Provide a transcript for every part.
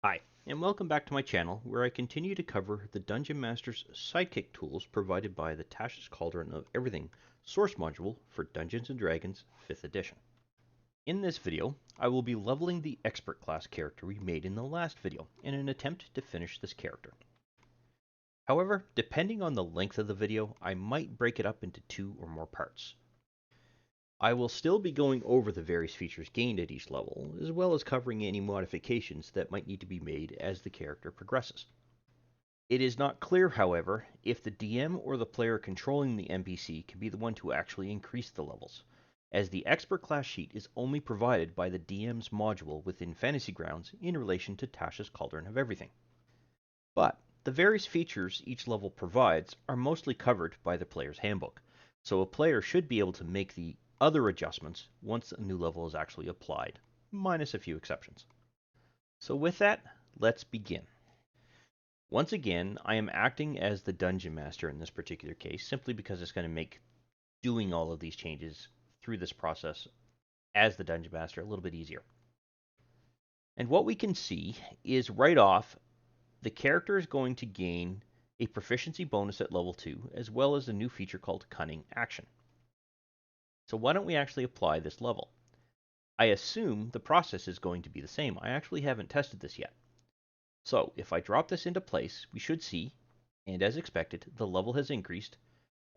Hi, and welcome back to my channel, where I continue to cover the Dungeon Master's Sidekick tools provided by the Tasha's Cauldron of Everything source module for Dungeons & Dragons 5th edition. In this video, I will be leveling the Expert class character we made in the last video in an attempt to finish this character. However, depending on the length of the video, I might break it up into 2 or more parts. I will still be going over the various features gained at each level, as well as covering any modifications that might need to be made as the character progresses. It is not clear, however, if the DM or the player controlling the NPC can be the one to actually increase the levels, as the Expert class sheet is only provided by the DM's module within Fantasy Grounds in relation to Tasha's Cauldron of Everything. But the various features each level provides are mostly covered by the player's handbook, so a player should be able to make the other adjustments once a new level is actually applied, minus a few exceptions. So with that, let's begin. Once again, I am acting as the Dungeon Master in this particular case, simply because it's going to make doing all of these changes through this process as the Dungeon Master a little bit easier. And what we can see is right off, the character is going to gain a proficiency bonus at level 2, as well as a new feature called Cunning Action. So why don't we actually apply this level? I assume the process is going to be the same. I actually haven't tested this yet. So if I drop this into place, we should see, and as expected, the level has increased,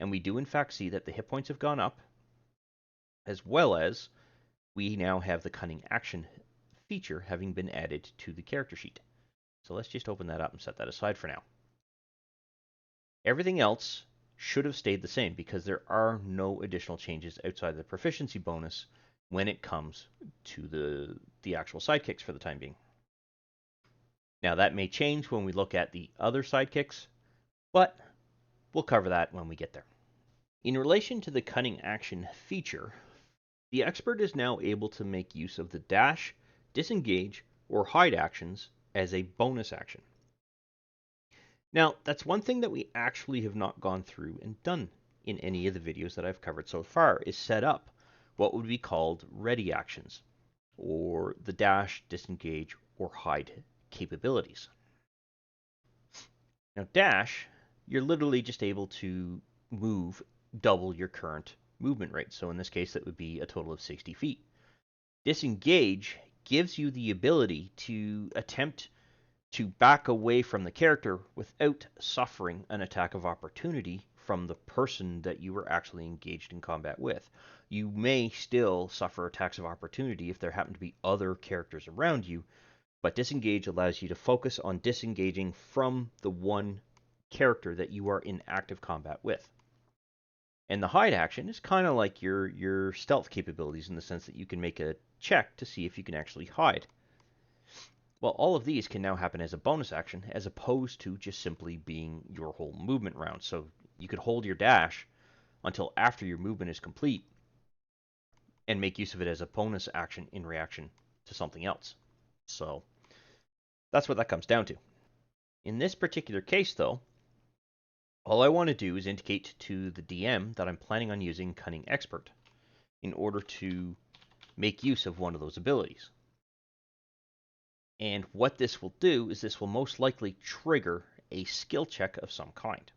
and we do in fact see that the hit points have gone up, as well as we now have the Cunning Action feature having been added to the character sheet. So let's just open that up and set that aside for now. Everything else should have stayed the same because there are no additional changes outside the proficiency bonus when it comes to the actual sidekicks for the time being. Now that may change when we look at the other sidekicks, but we'll cover that when we get there. In relation to the Cunning Action feature, the expert is now able to make use of the dash, disengage, or hide actions as a bonus action. Now, that's one thing that we actually have not gone through and done in any of the videos that I've covered so far, is set up what would be called ready actions, or the dash, disengage, or hide capabilities. Now, dash, you're literally just able to move double your current movement rate. So in this case, that would be a total of 60 feet. Disengage gives you the ability to attempt to back away from the character without suffering an attack of opportunity from the person that you were actually engaged in combat with. You may still suffer attacks of opportunity if there happen to be other characters around you, but disengage allows you to focus on disengaging from the one character that you are in active combat with. And the hide action is kind of like your stealth capabilities in the sense that you can make a check to see if you can actually hide. Well, all of these can now happen as a bonus action as opposed to just simply being your whole movement round. So you could hold your dash until after your movement is complete and make use of it as a bonus action in reaction to something else. So that's what that comes down to. In this particular case, though, all I want to do is indicate to the DM that I'm planning on using Cunning Expert in order to make use of one of those abilities. And what this will do is this will most likely trigger a skill check of some kind.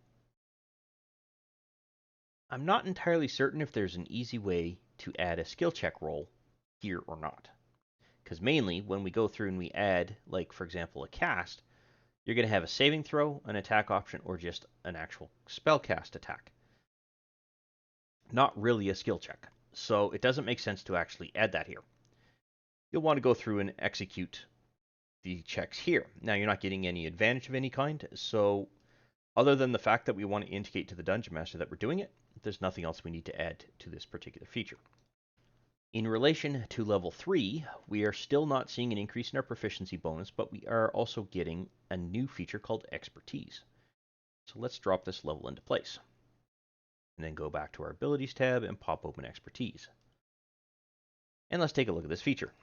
I'm not entirely certain if there's an easy way to add a skill check roll here or not. Because mainly when we go through and we add, like for example, a cast, you're going to have a saving throw, an attack option, or just an actual spell cast attack. Not really a skill check. So it doesn't make sense to actually add that here. You'll want to go through and execute the checks here. Now you're not getting any advantage of any kind, so other than the fact that we want to indicate to the Dungeon Master that we're doing it, there's nothing else we need to add to this particular feature. In relation to level 3, we are still not seeing an increase in our proficiency bonus, but we are also getting a new feature called Expertise. So let's drop this level into place. And then go back to our Abilities tab and pop open Expertise. And let's take a look at this feature.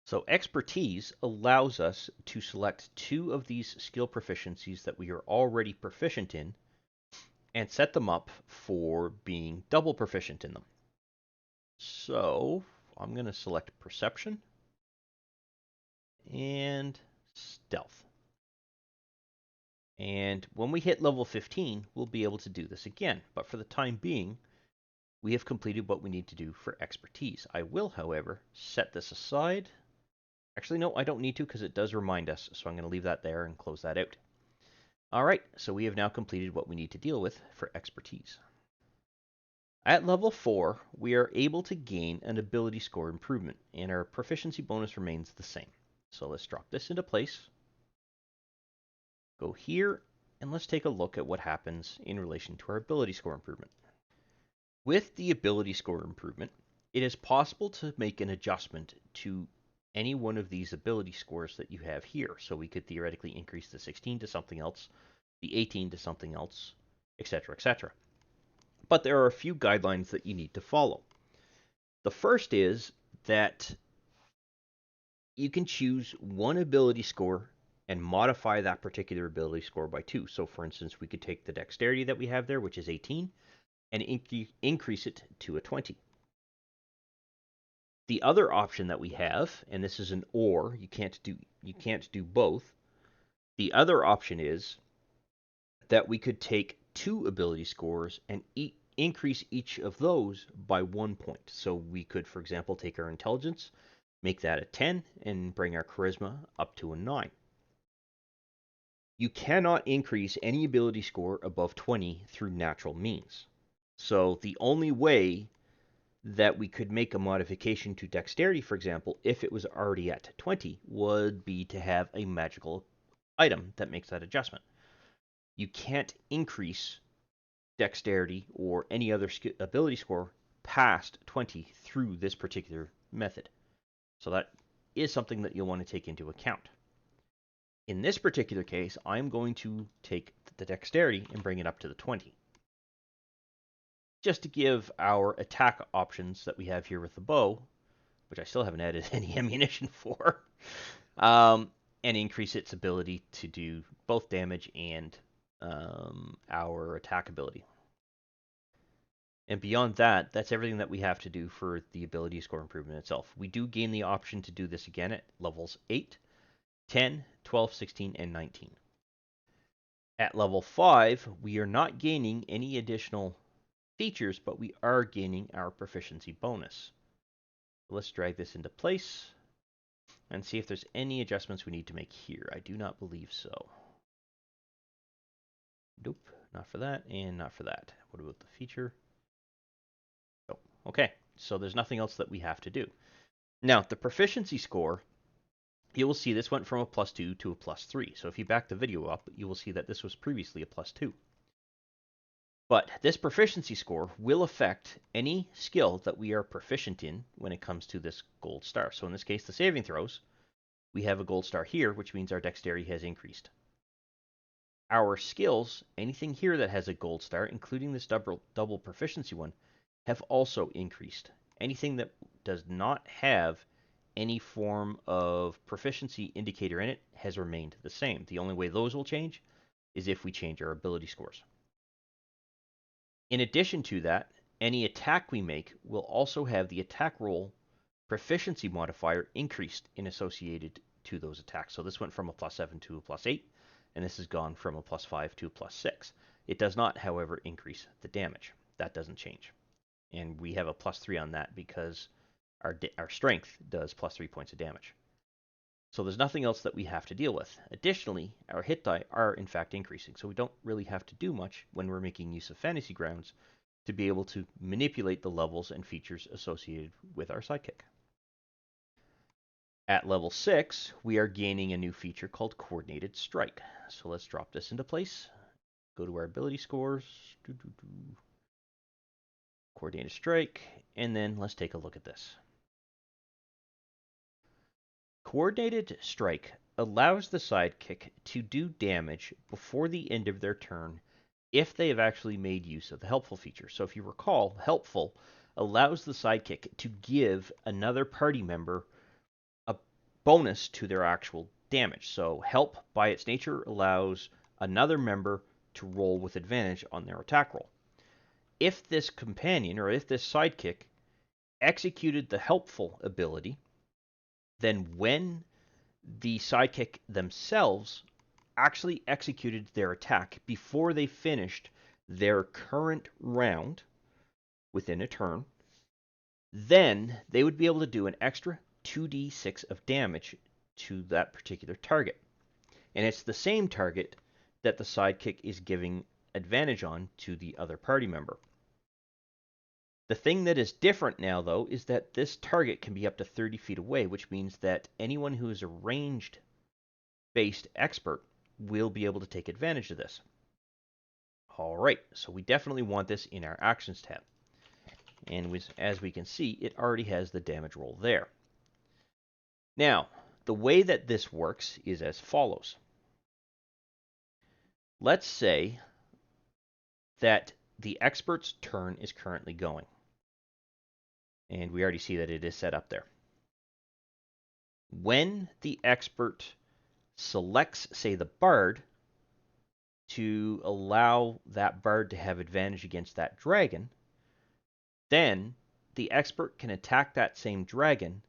So Expertise allows us to select 2 of these skill proficiencies that we are already proficient in and set them up for being double proficient in them. So I'm going to select Perception and And when we hit level 15, we'll be able to do this again. But for the time being, we have completed what we need to do for expertise. I will, however, set this aside. Actually, no, I don't need to because it does remind us. So I'm going to leave that there and close that out. All right, so we have now completed what we need to deal with for expertise. At level 4, we are able to gain an ability score improvement, and our proficiency bonus remains the same. So let's drop this into place. Go here, and let's take a look at what happens in relation to our ability score improvement. With the ability score improvement, it is possible to make an adjustment to any one of these ability scores that you have here. So we could theoretically increase the 16 to something else, the 18 to something else, etc., etc. But there are a few guidelines that you need to follow. The first is that you can choose one ability score and modify that particular ability score by 2. So for instance, we could take the dexterity that we have there, which is 18, and increase it to a 20. The other option that we have, and this is an or, you can't do both. The other option is that we could take 2 ability scores and increase each of those by 1 point. So we could, for example, take our intelligence, make that a 10, and bring our charisma up to a 9. You cannot increase any ability score above 20 through natural means. So the only way that we could make a modification to dexterity, for example, if it was already at 20, would be to have a magical item that makes that adjustment. You can't increase dexterity or any other ability score past 20 through this particular method. So that is something that you'll want to take into account. In this particular case, I'm going to take the dexterity and bring it up to the 20. Just to give our attack options that we have here with the bow, which I still haven't added any ammunition for, and increase its ability to do both damage and our attack ability. And beyond that, that's everything that we have to do for the ability score improvement itself. We do gain the option to do this again at levels 8, 10, 12, 16, and 19. At level 5, we are not gaining any additional features, but we are gaining our proficiency bonus. Let's drag this into place and see if there's any adjustments we need to make here. I do not believe so. Nope, not for that, and not for that. What about the feature? Oh, okay, so there's nothing else that we have to do. Now, the proficiency score, you will see this went from a +2 to a +3. So if you back the video up, you will see that this was previously a +2. But this proficiency score will affect any skill that we are proficient in when it comes to this gold star. So in this case, the saving throws, we have a gold star here, which means our dexterity has increased. Our skills, anything here that has a gold star, including this double proficiency one, have also increased. Anything that does not have any form of proficiency indicator in it has remained the same. The only way those will change is if we change our ability scores. In addition to that, any attack we make will also have the attack roll proficiency modifier increased in associated to those attacks. So this went from a +7 to a +8, and this has gone from a +5 to a +6. It does not, however, increase the damage. That doesn't change. And we have a +3 on that because our strength does +3 points of damage. So there's nothing else that we have to deal with. Additionally, our hit die are in fact increasing, so we don't really have to do much when we're making use of fantasy grounds to be able to manipulate the levels and features associated with our sidekick. At level 6, we are gaining a new feature called Coordinated Strike. So let's drop this into place. Go to our ability scores. Coordinated Strike, and then let's take a look at this. Coordinated Strike allows the sidekick to do damage before the end of their turn if they have actually made use of the helpful feature. So if you recall, helpful allows the sidekick to give another party member a bonus to their actual damage. So help by its nature allows another member to roll with advantage on their attack roll. If this companion or if this sidekick executed the helpful ability, then when the sidekick themselves actually executed their attack before they finished their current round within a turn, then they would be able to do an extra 2d6 of damage to that particular target. And it's the same target that the sidekick is giving advantage on to the other party member. The thing that is different now, though, is that this target can be up to 30 feet away, which means that anyone who is a ranged-based expert will be able to take advantage of this. All right, so we definitely want this in our Actions tab. And as we can see, it already has the damage roll there. Now, the way that this works is as follows. Let's say that the expert's turn is currently going. And we already see that it is set up there. When the expert selects, say, the bard, to allow that bard to have advantage against that dragon, then the expert can attack that same dragon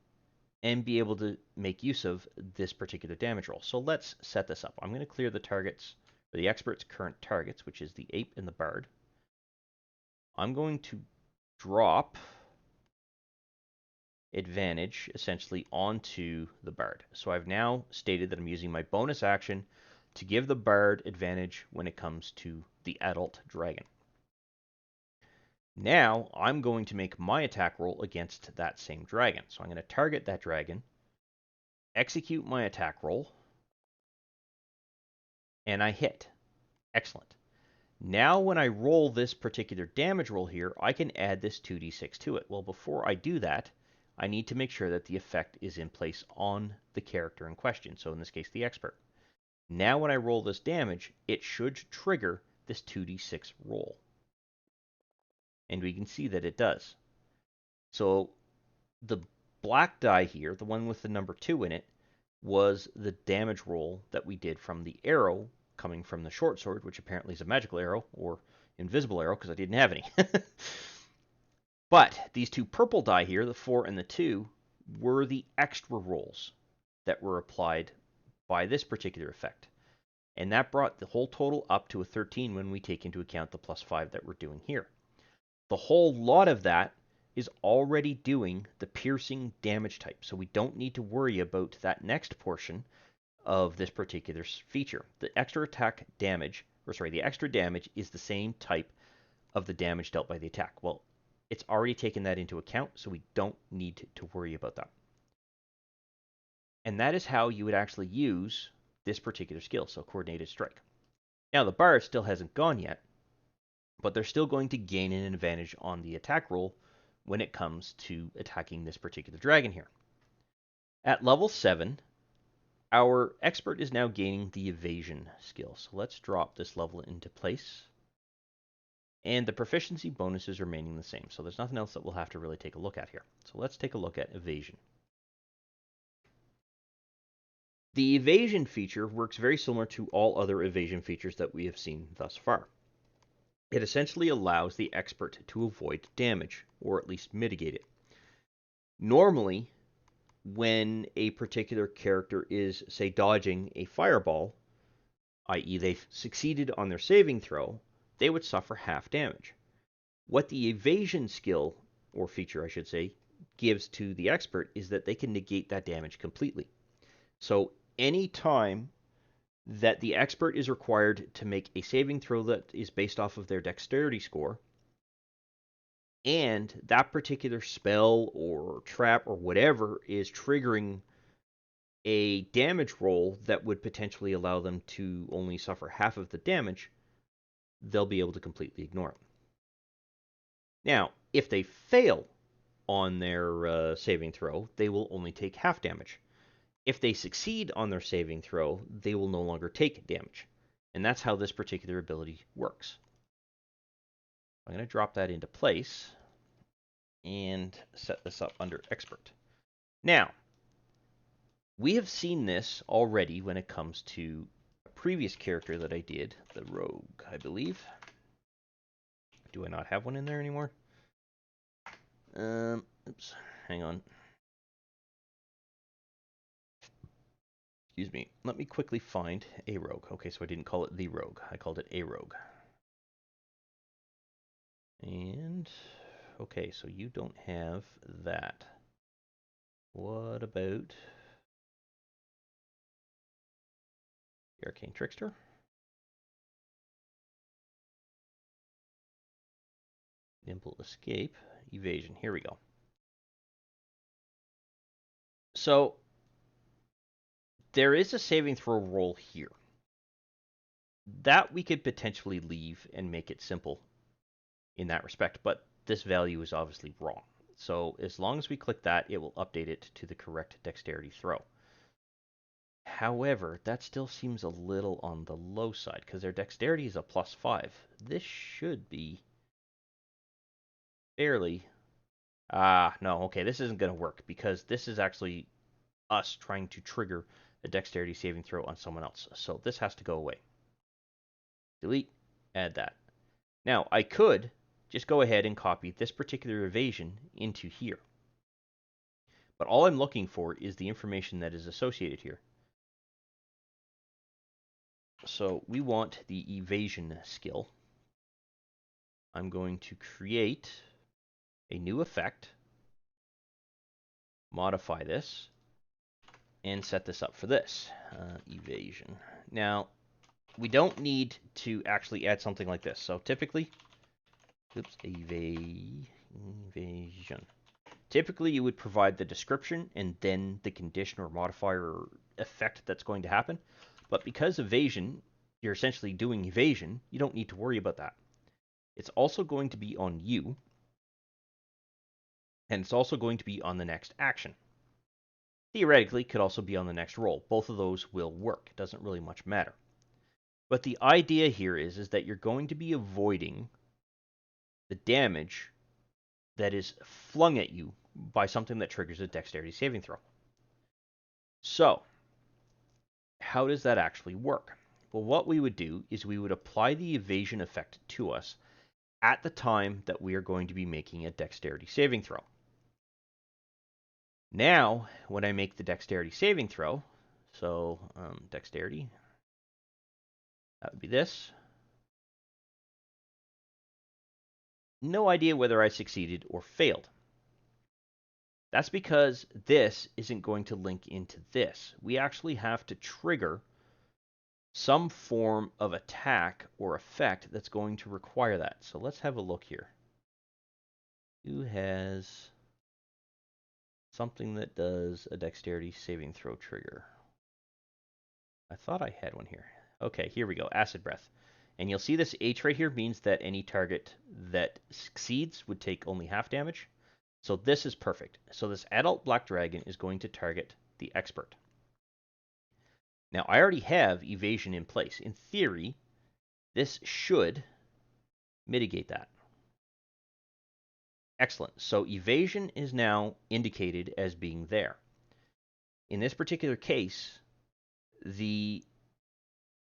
and be able to make use of this particular damage roll. So let's set this up. I'm going to clear the targets, or the expert's current targets, which is the ape and the bard. I'm going to drop advantage essentially onto the bard. So I've now stated that I'm using my bonus action to give the bard advantage when it comes to the adult dragon. Now I'm going to make my attack roll against that same dragon. So I'm going to target that dragon, execute my attack roll, and I hit. Excellent. Now when I roll this particular damage roll here, I can add this 2d6 to it. Well, before I do that, I need to make sure that the effect is in place on the character in question, so in this case, the expert. Now when I roll this damage, it should trigger this 2d6 roll. And we can see that it does. So the black die here, the one with the number 2 in it, was the damage roll that we did from the arrow coming from the short sword, which apparently is a magical arrow, or invisible arrow, because I didn't have any. But these two purple die here, the 4 and the 2, were the extra rolls that were applied by this particular effect. And that brought the whole total up to a 13 when we take into account the +5 that we're doing here. The whole lot of that is already doing the piercing damage type, so we don't need to worry about that next portion of this particular feature. The extra attack damage, the extra damage is the same type of the damage dealt by the attack. Well, it's already taken that into account, so we don't need to worry about that. And that is how you would actually use this particular skill, so Coordinated Strike. Now, the bard still hasn't gone yet, but they're still going to gain an advantage on the attack roll when it comes to attacking this particular dragon here. At level 7, our expert is now gaining the Evasion skill. So let's drop this level into place. And the proficiency bonus is remaining the same, so there's nothing else that we'll have to really take a look at here. So let's take a look at Evasion. The Evasion feature works very similar to all other Evasion features that we have seen thus far. It essentially allows the expert to avoid damage, or at least mitigate it. Normally, when a particular character is, say, dodging a fireball, i.e. they've succeeded on their saving throw, they would suffer half damage. What the Evasion skill, or feature I should say, gives to the expert is that they can negate that damage completely. So any time that the expert is required to make a saving throw that is based off of their dexterity score, and that particular spell or trap or whatever is triggering a damage roll that would potentially allow them to only suffer half of the damage, they'll be able to completely ignore it. Now, if they fail on their saving throw, they will only take half damage. If they succeed on their saving throw, they will no longer take damage. And that's how this particular ability works. I'm going to drop that into place and set this up under Expert. Now, we have seen this already when it comes to a previous character that I did, the Rogue, I believe. Do I not have one in there anymore? Oops, hang on. Excuse me. Let me quickly find a rogue. Okay, so I didn't call it the rogue. I called it a rogue. And, okay, so you don't have that. What about the Arcane Trickster? Nimble Escape, Evasion. Here we go. So, there is a saving throw roll here. That we could potentially leave and make it simple in that respect, but this value is obviously wrong. So as long as we click that, it will update it to the correct dexterity throw. However, that still seems a little on the low side because their dexterity is a +5. This should be fairly... no, okay, this isn't going to work because this is actually us trying to trigger a dexterity saving throw on someone else. So this has to go away. Delete, add that. Now, I could just go ahead and copy this particular evasion into here. But all I'm looking for is the information that is associated here. So we want the evasion skill. I'm going to create a new effect, modify this, and set this up for this, evasion. Now, we don't need to actually add something like this. So typically, evasion. Typically, you would provide the description and then the condition or modifier or effect that's going to happen. But because evasion, you're essentially doing evasion, you don't need to worry about that. It's also going to be on you, and it's also going to be on the next action. Theoretically, it could also be on the next roll. Both of those will work. It doesn't really much matter. But the idea here is that you're going to be avoiding the damage that is flung at you by something that triggers a dexterity saving throw. So, how does that actually work? Well, what we would do is we would apply the evasion effect to us at the time that we are going to be making a dexterity saving throw. Now, when I make the dexterity saving throw, so dexterity, that would be this. No idea whether I succeeded or failed. That's because this isn't going to link into this. We actually have to trigger some form of attack or effect that's going to require that. So let's have a look here. Who has something that does a dexterity saving throw trigger? I thought I had one here. Okay, here we go. Acid breath. And you'll see this H right here means that any target that succeeds would take only half damage. So this is perfect. So this adult black dragon is going to target the expert. Now, I already have evasion in place. In theory, this should mitigate that. Excellent. So evasion is now indicated as being there. In this particular case, the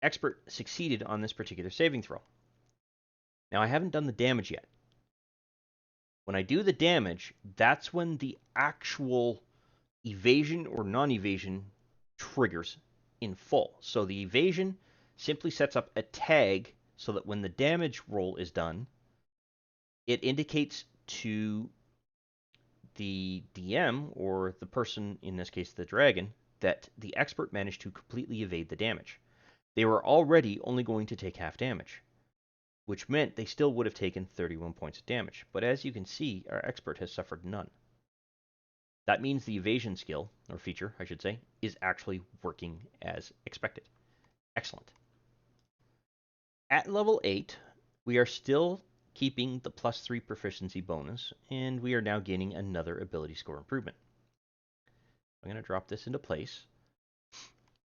expert succeeded on this particular saving throw. Now, I haven't done the damage yet. When I do the damage, that's when the actual evasion or non-evasion triggers in full. So the evasion simply sets up a tag so that when the damage roll is done, it indicates to the DM, or the person, in this case the dragon, that the expert managed to completely evade the damage. They were already only going to take half damage, which meant they still would have taken 31 points of damage. But as you can see, our expert has suffered none. That means the evasion skill, or feature, I should say, is actually working as expected. Excellent. At level 8, we are still keeping the +3 proficiency bonus, and we are now gaining another ability score improvement. I'm going to drop this into place.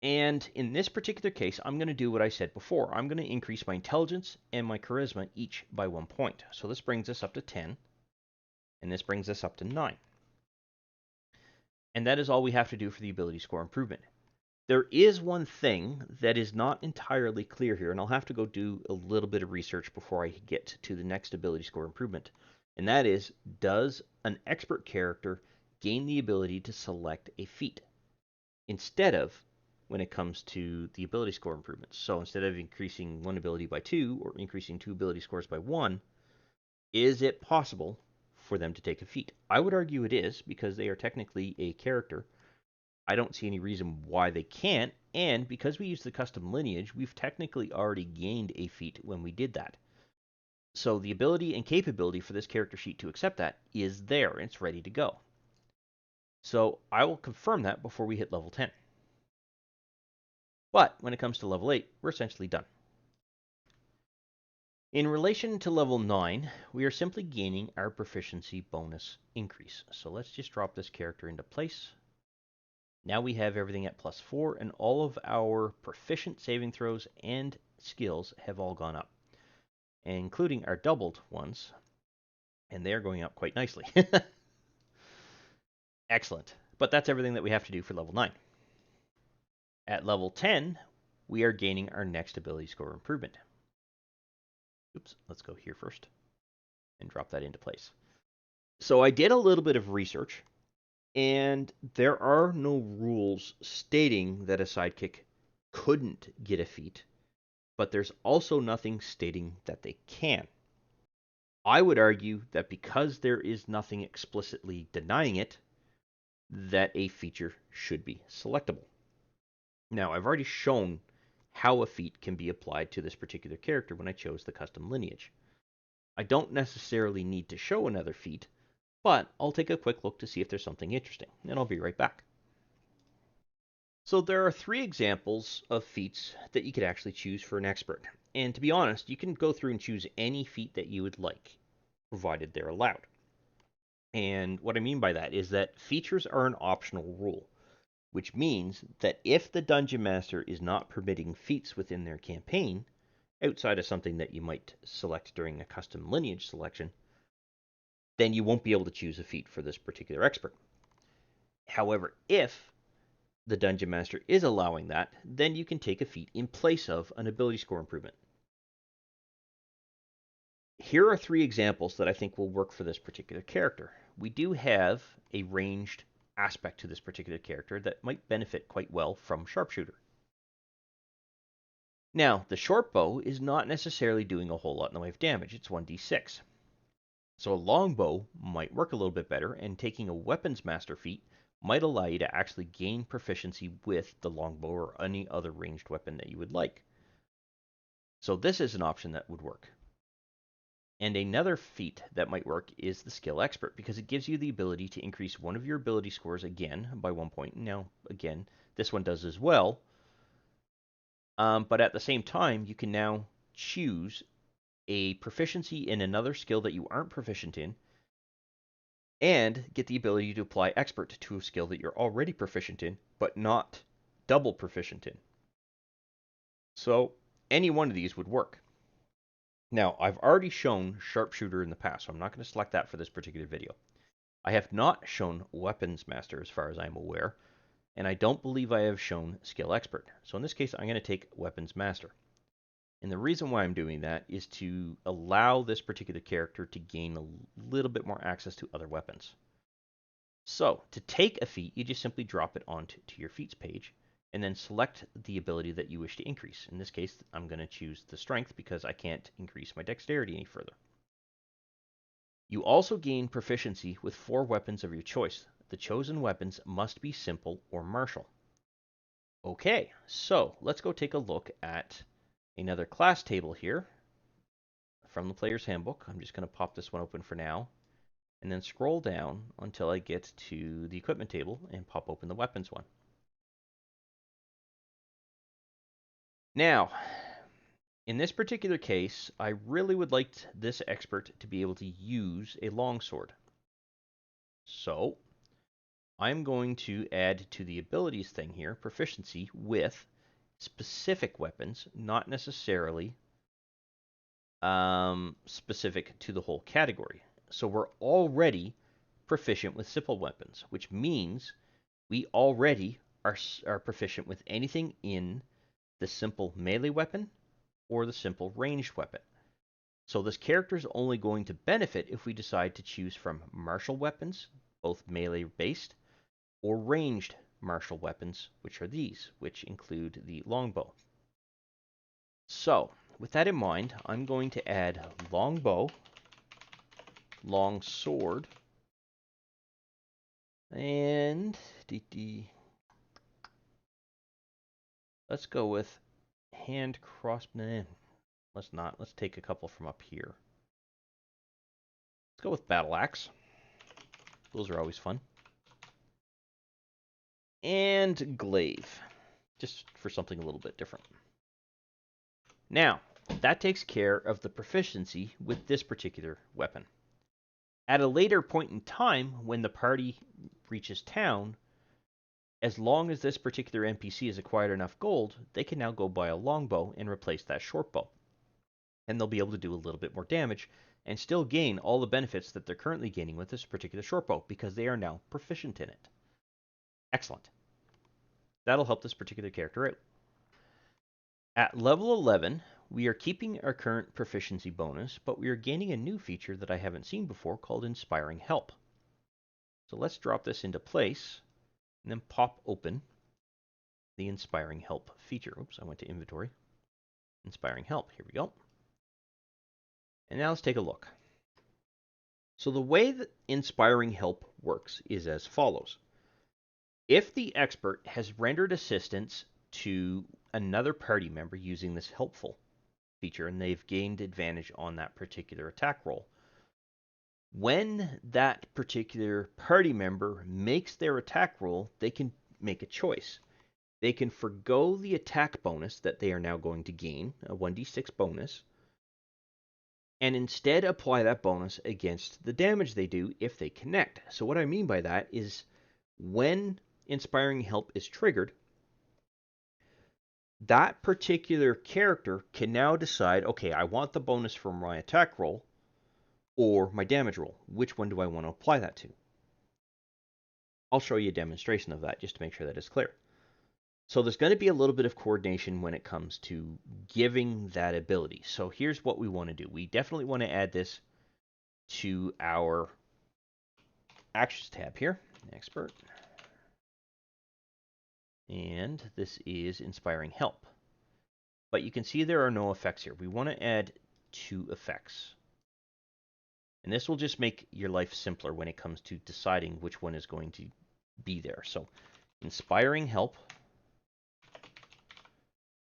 And in this particular case, I'm going to do what I said before. I'm going to increase my intelligence and my charisma each by 1 point. So this brings us up to 10, and this brings us up to 9. And that is all we have to do for the ability score improvement. There is one thing that is not entirely clear here, and I'll have to go do a little bit of research before I get to the next ability score improvement. And that is, does an expert character gain the ability to select a feat instead of when it comes to the ability score improvements. So instead of increasing one ability by 2 or increasing 2 ability scores by 1, is it possible for them to take a feat? I would argue it is, because they are technically a character. I don't see any reason why they can't, and because we use the custom lineage, we've technically already gained a feat when we did that. So the ability and capability for this character sheet to accept that is there, and it's ready to go. So I will confirm that before we hit level 10. But when it comes to level 8, we're essentially done. In relation to level 9, we are simply gaining our proficiency bonus increase. So let's just drop this character into place. Now we have everything at +4, and all of our proficient saving throws and skills have all gone up, including our doubled ones, and they're going up quite nicely. Excellent. But that's everything that we have to do for level 9. At level 10, we are gaining our next ability score improvement. Oops, let's go here first and drop that into place. So I did a little bit of research, and there are no rules stating that a sidekick couldn't get a feat, but there's also nothing stating that they can. I would argue that because there is nothing explicitly denying it, that a feature should be selectable. Now, I've already shown how a feat can be applied to this particular character when I chose the custom lineage. I don't necessarily need to show another feat, but I'll take a quick look to see if there's something interesting, and I'll be right back. So there are 3 examples of feats that you could actually choose for an expert. And to be honest, you can go through and choose any feat that you would like, provided they're allowed. And what I mean by that is that features are an optional rule, which means that if the Dungeon Master is not permitting feats within their campaign, outside of something that you might select during a custom lineage selection, then you won't be able to choose a feat for this particular expert. However, if the Dungeon Master is allowing that, then you can take a feat in place of an ability score improvement. Here are 3 examples that I think will work for this particular character. We do have a ranged aspect to this particular character that might benefit quite well from Sharpshooter. Now, the short bow is not necessarily doing a whole lot in the way of damage. It's 1d6. So a longbow might work a little bit better, and taking a weapons master feat might allow you to actually gain proficiency with the longbow or any other ranged weapon that you would like. So this is an option that would work. And another feat that might work is the skill expert, because it gives you the ability to increase one of your ability scores again by 1 point. Now, again, this one does as well. But at the same time, you can now choose a proficiency in another skill that you aren't proficient in, and get the ability to apply expert to a skill that you're already proficient in, but not double proficient in. So any one of these would work. Now, I've already shown Sharpshooter in the past, so I'm not going to select that for this particular video. I have not shown Weapons Master as far as I'm aware, and I don't believe I have shown Skill Expert. So in this case, I'm going to take Weapons Master. And the reason why I'm doing that is to allow this particular character to gain a little bit more access to other weapons. So to take a feat, you just simply drop it onto your feats page, and then select the ability that you wish to increase. In this case, I'm going to choose the strength because I can't increase my dexterity any further. You also gain proficiency with 4 weapons of your choice. The chosen weapons must be simple or martial. Okay, so let's go take a look at another class table here from the Player's Handbook. I'm just going to pop this one open for now, and then scroll down until I get to the equipment table and pop open the weapons one. Now, in this particular case, I really would like this expert to be able to use a longsword. So, I'm going to add to the abilities thing here, proficiency with specific weapons, not necessarily specific to the whole category. So we're already proficient with simple weapons, which means we already are proficient with anything in the simple melee weapon or the simple ranged weapon. So this character is only going to benefit if we decide to choose from martial weapons, both melee based, or ranged martial weapons, which are these, which include the longbow. So, with that in mind, I'm going to add longbow, long sword, and let's go with hand crossbow. Let's not. Let's take a couple from up here. Let's go with battle axe. Those are always fun. And glaive, just for something a little bit different. Now, that takes care of the proficiency with this particular weapon. At a later point in time, when the party reaches town, as long as this particular NPC has acquired enough gold, they can now go buy a longbow and replace that short bow. And they'll be able to do a little bit more damage and still gain all the benefits that they're currently gaining with this particular short bow because they are now proficient in it. Excellent. That'll help this particular character out. At level 11, we are keeping our current proficiency bonus, but we are gaining a new feature that I haven't seen before called Inspiring Help. So let's drop this into place and then pop open the Inspiring Help feature. Oops, I went to inventory. Inspiring Help, here we go. And now let's take a look. So the way that Inspiring Help works is as follows. If the expert has rendered assistance to another party member using this helpful feature and they've gained advantage on that particular attack roll, when that particular party member makes their attack roll, they can make a choice. They can forgo the attack bonus that they are now going to gain, a 1d6 bonus, and instead apply that bonus against the damage they do if they connect. So what I mean by that is when Inspiring Help is triggered, that particular character can now decide, okay, I want the bonus from my attack roll or my damage roll. Which one do I want to apply that to? I'll show you a demonstration of that just to make sure that is clear. So there's going to be a little bit of coordination when it comes to giving that ability. So here's what we want to do. We definitely want to add this to our Actions tab here, Expert. And this is Inspiring Help. But you can see there are no effects here. We want to add 2 effects. And this will just make your life simpler when it comes to deciding which one is going to be there. So, Inspiring Help,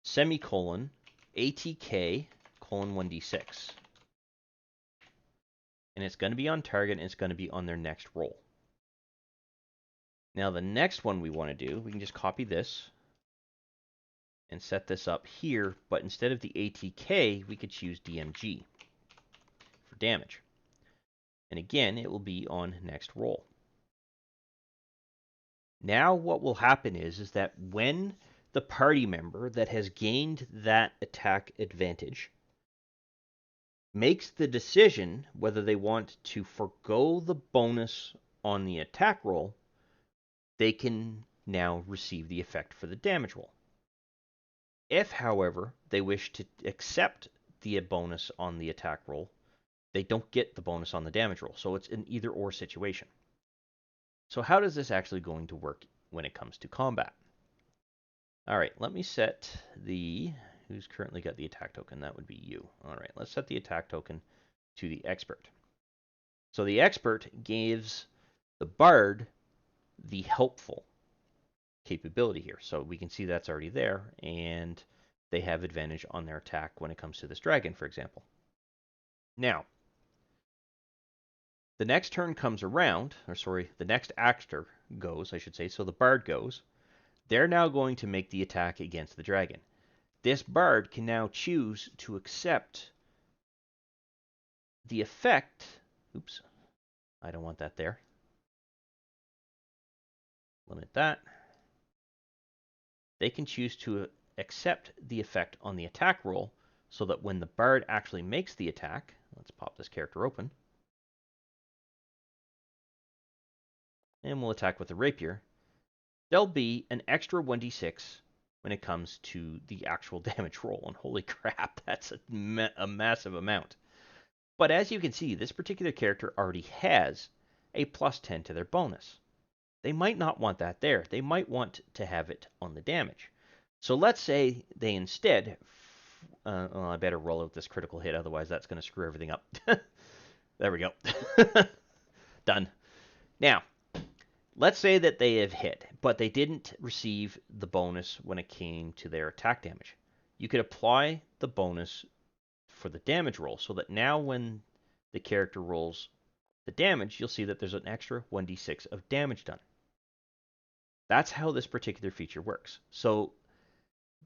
semicolon, ATK, colon 1d6. And it's going to be on target and it's going to be on their next roll. Now the next one we want to do, we can just copy this and set this up here, but instead of the ATK, we could choose DMG for damage. And again, it will be on next roll. Now what will happen is that when the party member that has gained that attack advantage makes the decision whether they want to forgo the bonus on the attack roll, they can now receive the effect for the damage roll. If, however, they wish to accept the bonus on the attack roll, they don't get the bonus on the damage roll. So it's an either-or situation. So how does this actually going to work when it comes to combat? All right, let me set the... Who's currently got the attack token? That would be you. All right, let's set the attack token to the expert. So the expert gives the bard the helpful capability here. So we can see that's already there, and they have advantage on their attack when it comes to this dragon, for example. Now, the next turn comes around, or sorry, the next actor goes, I should say, so the bard goes. They're now going to make the attack against the dragon. This bard can now choose to accept the effect. Oops, I don't want that there. Limit that. They can choose to accept the effect on the attack roll so that when the bard actually makes the attack, let's pop this character open, and we'll attack with the rapier, there'll be an extra 1d6 when it comes to the actual damage roll. And holy crap, that's a massive amount. But as you can see, this particular character already has a plus 10 to their bonus. They might not want that there. They might want to have it on the damage. So let's say they instead, well, I better roll out this critical hit, otherwise that's going to screw everything up. There we go. Done. Now, let's say that they have hit, but they didn't receive the bonus when it came to their attack damage. You could apply the bonus for the damage roll so that now when the character rolls the damage, you'll see that there's an extra 1d6 of damage done. That's how this particular feature works. So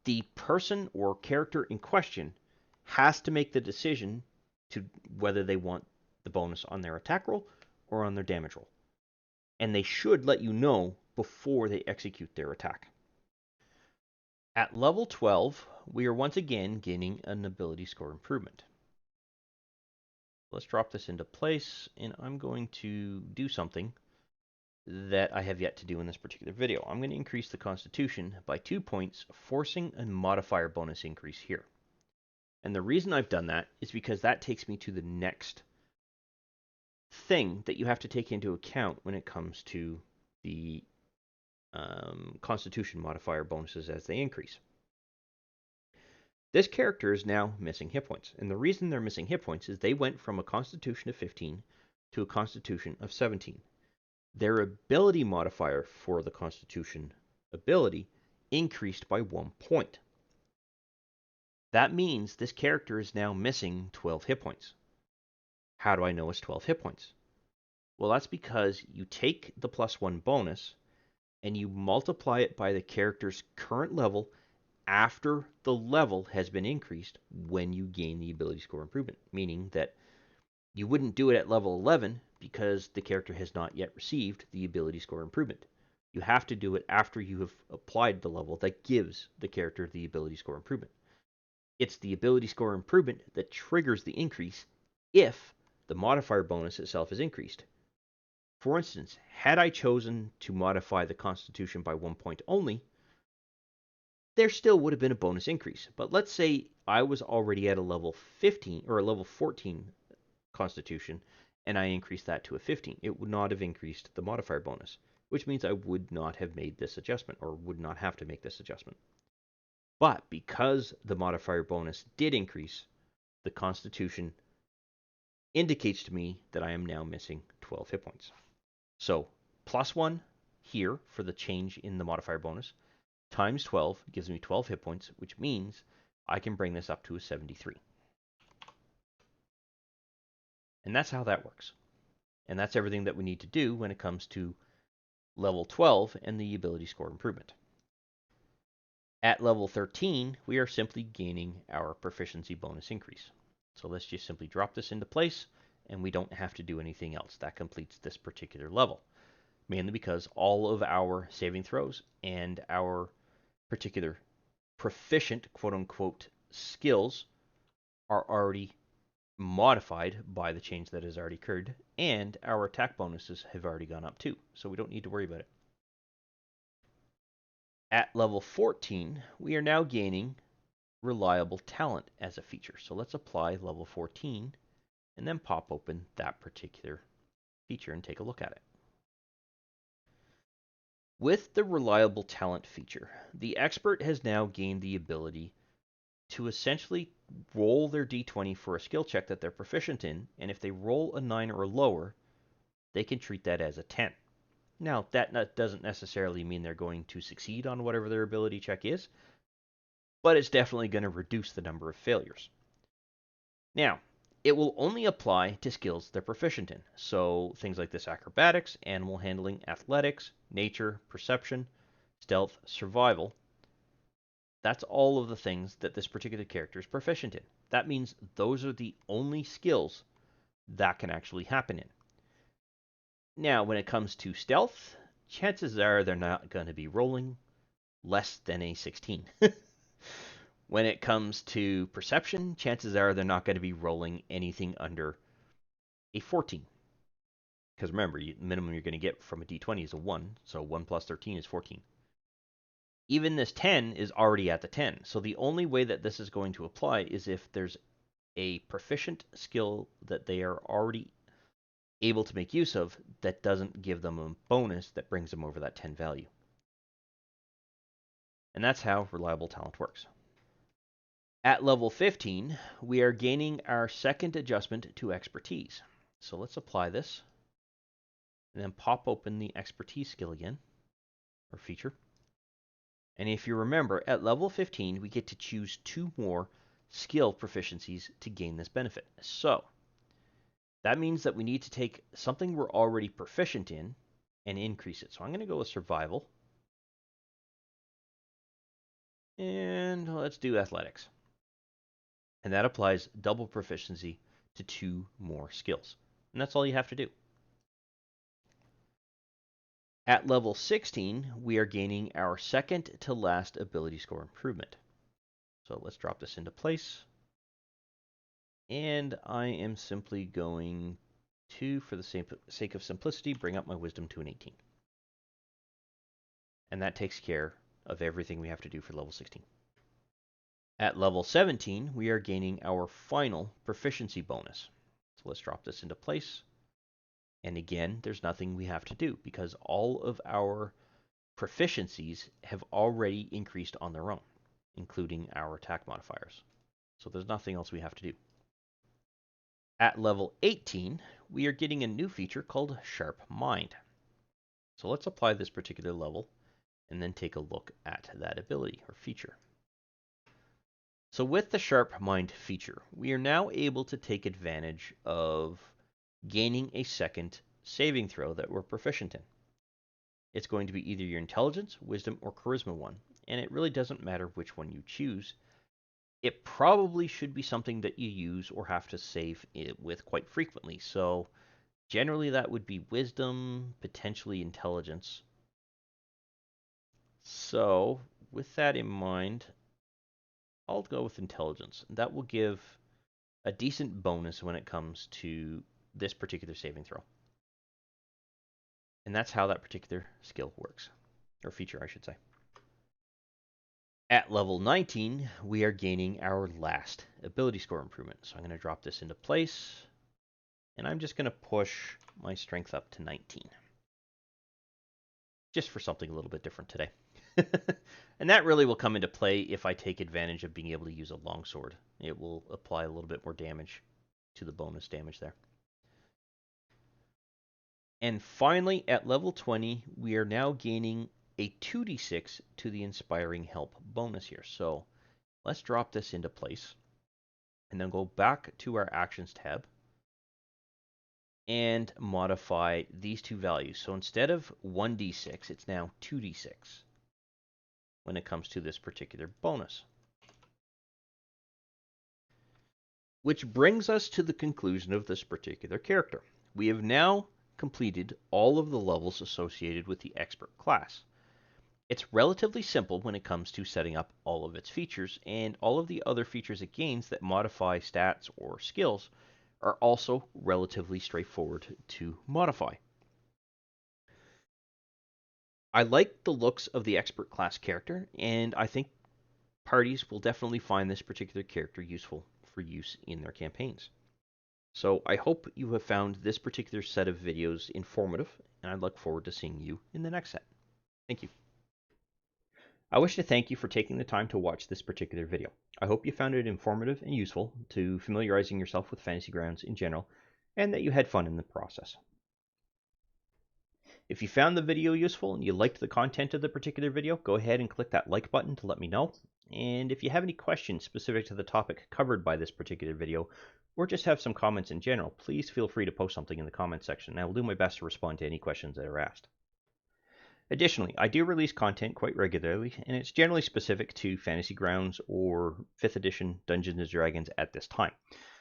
the person or character in question has to make the decision to whether they want the bonus on their attack roll or on their damage roll. And they should let you know before they execute their attack. At level 12, we are once again gaining an ability score improvement. Let's drop this into place, and I'm going to do something that I have yet to do in this particular video. I'm going to increase the Constitution by 2 points, forcing a modifier bonus increase here. And the reason I've done that is because that takes me to the next thing that you have to take into account when it comes to the Constitution modifier bonuses as they increase. This character is now missing hit points, and the reason they're missing hit points is they went from a Constitution of 15 to a Constitution of 17. Their ability modifier for the Constitution ability increased by 1 point. That means this character is now missing 12 hit points. How do I know it's 12 hit points? Well, that's because you take the +1 bonus and you multiply it by the character's current level after the level has been increased when you gain the ability score improvement, meaning that you wouldn't do it at level 11 because the character has not yet received the ability score improvement. You have to do it after you have applied the level that gives the character the ability score improvement. It's the ability score improvement that triggers the increase if the modifier bonus itself is increased. For instance, had I chosen to modify the Constitution by 1 point only, there still would have been a bonus increase. But let's say I was already at a level 15 or a level 14 Constitution and I increased that to a 15. It would not have increased the modifier bonus, which means I would not have made this adjustment or would not have to make this adjustment. But because the modifier bonus did increase, the Constitution indicates to me that I am now missing 12 hit points. So +1 here for the change in the modifier bonus times 12 gives me 12 hit points, which means I can bring this up to a 73. And that's how that works. And that's everything that we need to do when it comes to level 12 and the ability score improvement. At level 13, we are simply gaining our proficiency bonus increase. So let's just simply drop this into place, and we don't have to do anything else. That completes this particular level, mainly because all of our saving throws and our particular proficient, quote-unquote, skills are already modified by the change that has already occurred, and our attack bonuses have already gone up too, so we don't need to worry about it. At level 14, we are now gaining reliable talent as a feature. So let's apply level 14 and then pop open that particular feature and take a look at it. With the reliable talent feature, the expert has now gained the ability to essentially roll their d20 for a skill check that they're proficient in, and if they roll a 9 or lower, they can treat that as a 10. Now, that doesn't necessarily mean they're going to succeed on whatever their ability check is, but it's definitely going to reduce the number of failures. Now, it will only apply to skills they're proficient in, so things like this: acrobatics, animal handling, athletics, nature, perception, stealth, survival. That's all of the things that this particular character is proficient in. That means those are the only skills that can actually happen in. Now, when it comes to stealth, chances are they're not going to be rolling less than a 16. When it comes to perception, chances are they're not going to be rolling anything under a 14. Because remember, the minimum you're going to get from a d20 is a 1, so 1 plus 13 is 14. Even this 10 is already at the 10, so the only way that this is going to apply is if there's a proficient skill that they are already able to make use of that doesn't give them a bonus that brings them over that 10 value. And that's how reliable talent works. At level 15, we are gaining our second adjustment to expertise. So let's apply this and then pop open the expertise skill again, or feature. And if you remember, at level 15, we get to choose 2 more skill proficiencies to gain this benefit. So that means that we need to take something we're already proficient in and increase it. So I'm going to go with survival. And let's do athletics. And that applies double proficiency to 2 more skills. And that's all you have to do. At level 16, we are gaining our second to last ability score improvement. So let's drop this into place. And I am simply going to, for the sake of simplicity, bring up my wisdom to an 18. And that takes care of everything we have to do for level 16. At level 17, we are gaining our final proficiency bonus. So let's drop this into place. And again, there's nothing we have to do because all of our proficiencies have already increased on their own, including our attack modifiers. So there's nothing else we have to do. At level 18, we are getting a new feature called Sharp Mind. So let's apply this particular level and then take a look at that ability or feature. So with the Sharp Mind feature, we are now able to take advantage of gaining a second saving throw that we're proficient in. It's going to be either your intelligence, wisdom, or charisma one, and it really doesn't matter which one you choose. It probably should be something that you use or have to save it with quite frequently. So generally that would be wisdom, potentially intelligence. So with that in mind, I'll go with intelligence. That will give a decent bonus when it comes to this particular saving throw. And that's how that particular skill works, or feature, I should say. At level 19, we are gaining our last ability score improvement. So I'm going to drop this into place, and I'm just going to push my strength up to 19. Just for something a little bit different today. And that really will come into play if I take advantage of being able to use a longsword. It will apply a little bit more damage to the bonus damage there. And finally, at level 20, we are now gaining a 2d6 to the Inspiring Help bonus here. So let's drop this into place and then go back to our Actions tab and modify these 2 values. So instead of 1d6, it's now 2d6 when it comes to this particular bonus. Which brings us to the conclusion of this particular character. We have now completed all of the levels associated with the expert class. It's relatively simple when it comes to setting up all of its features, and all of the other features it gains that modify stats or skills are also relatively straightforward to modify. I like the looks of the expert class character, and I think parties will definitely find this particular character useful for use in their campaigns. So I hope you have found this particular set of videos informative, and I look forward to seeing you in the next set. Thank you. I wish to thank you for taking the time to watch this particular video. I hope you found it informative and useful to familiarizing yourself with Fantasy Grounds in general, and that you had fun in the process. If you found the video useful and you liked the content of the particular video, go ahead and click that like button to let me know. And if you have any questions specific to the topic covered by this particular video, or just have some comments in general, please feel free to post something in the comments section, and I will do my best to respond to any questions that are asked. Additionally, I do release content quite regularly, and it's generally specific to Fantasy Grounds or 5th edition Dungeons & Dragons at this time.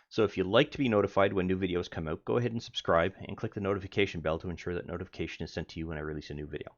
So if you'd like to be notified when new videos come out, go ahead and subscribe and click the notification bell to ensure that notification is sent to you when I release a new video.